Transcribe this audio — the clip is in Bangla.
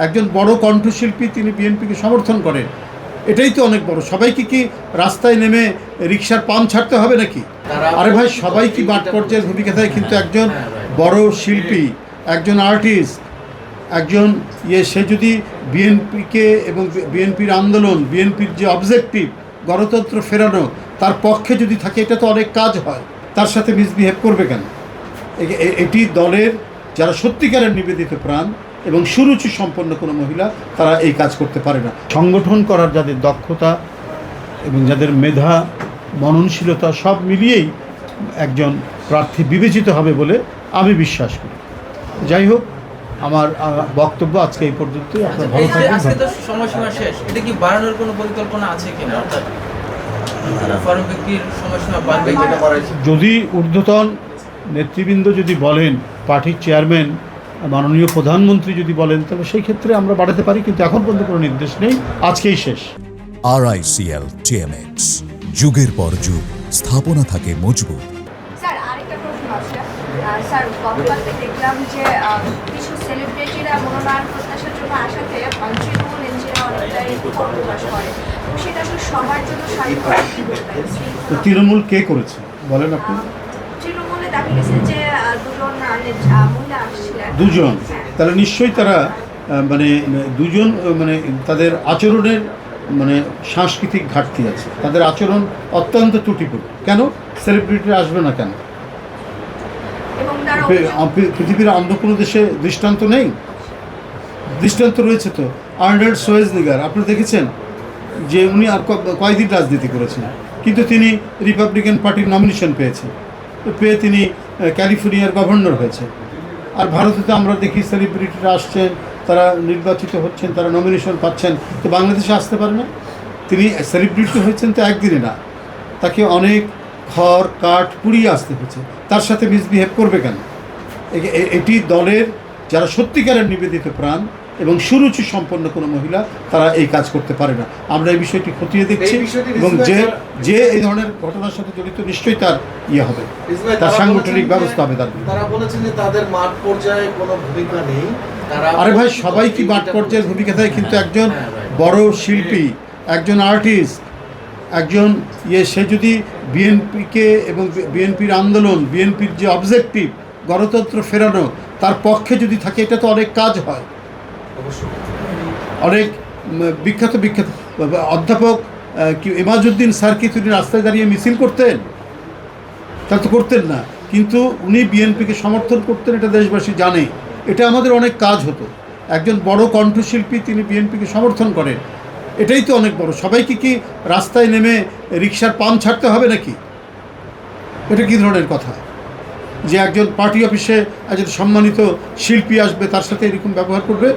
একজন বড় কণ্ঠশিল্পী, তিনি বিএনপিকে সমর্থন করেন, এটাই তো অনেক বড়। সবাইকে কি রাস্তায় নেমে রিকশার পাম ছাড়তে হবে নাকি? আরে ভাই, সবাই কি মাঠ পর্যায়ের ভূমিকা থাকে? কিন্তু একজন বড় শিল্পী, একজন আর্টিস্ট, একজন সে যদি বিএনপিকে এবং বিএনপির আন্দোলন, বিএনপির যে অবজেক্টিভ গণতন্ত্র ফেরানো, তার পক্ষে যদি থাকে, এটা তো অনেক কাজ হয়। তার সাথে মিসবিহেভ করবে কেন? এটি দলের যারা সত্যিকারের নিবেদিত প্রাণ এবং সুরুচি সম্পন্ন কোনো মহিলা, তারা এই কাজ করতে পারে না। সংগঠন করার যাদের দক্ষতা এবং যাদের মেধা, মননশীলতা, সব মিলিয়েই একজন প্রার্থী বিবেচিত হবে বলে আমি বিশ্বাস করি। যাই হোক, আমার বক্তব্য আজকে এই পর্যন্তই। আপনারা ভালো থাকবেন। আজকে তো সময়সীমা শেষ, এটা কি বাড়ানোর কোনো পরিকল্পনা আছে কিনা? অর্থাৎ ফারুক ব্যক্তির সময়সীমা বাড়বে কিনা? যদি ঊর্ধ্বতন নেতৃবৃন্দ যদি বলেন, পার্টির চেয়ারম্যান, মাননীয় প্রধানমন্ত্রী যদি বলেন, তাহলে সেই ক্ষেত্রে আমরা বাড়াতে পারি, কিন্তু এখন পর্যন্ত কোনো নির্দেশ নেই। আজকেই শেষ। RICL TMX, যুগের পর যুগ স্থাপনা থাকে মজবুত। স্যার, আরেকটা প্রশ্ন আছে। স্যার, গতকালকে দেখলাম যে কিছু সেলিব্রিটিরা মনোনয়ন প্রত্যাশার জন্য আসাতে তৃণমূল এনজিও অনেকটাই ক্ষোভ প্রকাশ করে। তো সেটা আসলে সবার জন্য স্বাভাবিক কি বলবেন? তো তৃণমূল কে করেছে বলেন আপনি? তৃণমূলে দেখা গেছে যে দুজন মহিলা আসছিলেন। দুজন? তাহলে নিশ্চয়ই তারা দুজন তাদের আচরণের সাংস্কৃতিক ঘাটতি আছে, তাদের আচরণ অত্যন্ত ত্রুটিপূর্ণ। কেন সেলিব্রিটিরা আসবে না কেন? পৃথিবীর অন্য কোনো দেশে দৃষ্টান্ত নেই? দৃষ্টান্ত রয়েছে তো। আর্নল্ড শোয়েজনিগার, আপনি দেখেছেন যে উনি আর কয়দিন রাজনীতি করেছেন, কিন্তু তিনি রিপাবলিকান পার্টির নমিনেশন পেয়ে তিনি ক্যালিফোর্নিয়ার গভর্নর হয়েছে। আর ভারতে তো আমরা দেখি সেলিব্রিটিরা আসছেন, তারা নির্বাচিত হচ্ছেন, তারা নমিনেশন পাচ্ছেন, তো বাংলাদেশে আসতে পারে না? তিনি সেলিব্রিটি হয়েছেন তো একদিনে না, তাকে অনেক খড় কাঠ পুড়িয়ে আসতে হয়েছে। তার সাথে মিসবিহেভ করবে কেন? এটি দলের যারা সত্যিকারের নিবেদিত প্রাণ এবং সুরুচি সম্পন্ন কোনো মহিলা, তারা এই কাজ করতে পারে না। আমরা এই বিষয়টি খতিয়ে দেখছি এবং যে এই ধরনের ঘটনার সাথে জড়িত, নিশ্চয়ই তার হবে, তার সাংগঠনিক ব্যবস্থা হবে। তারা বলেছেন যে তাদের মাঠ পর্যায়ে কোনো ভূমিকা নেই। আরে ভাই, সবাই কি মাঠ পর্যায়ের ভূমিকা থাকে? কিন্তু একজন বড় শিল্পী, একজন আর্টিস্ট, একজন সে যদি বিএনপিকে এবং বিএনপির আন্দোলন, বিএনপির যে অবজেক্টিভ গণতন্ত্র ফেরানো, তার পক্ষে যদি থাকে, এটা তো অনেক কাজ হয়। অনেক বিখ্যাত অধ্যাপক এমাজউদ্দিন স্যার কি তিনি রাস্তায় দাঁড়িয়ে মিছিল করতেন? তা তো করতেন না, কিন্তু উনি বিএনপিকে সমর্থন করতেন, এটা দেশবাসী জানে। এটা আমাদের অনেক কাজ হতো। একজন বড় কণ্ঠশিল্পী, তিনি বিএনপিকে সমর্থন করেন, এটাই তো অনেক বড়। সবাইকে কি রাস্তায় নেমে রিকশার পাম ছাড়তে হবে নাকি? এটা কী ধরনের কথা যে একজন পার্টি অফিসে একজন সম্মানিত শিল্পী আসবে, তার সাথে এরকম ব্যবহার করবে?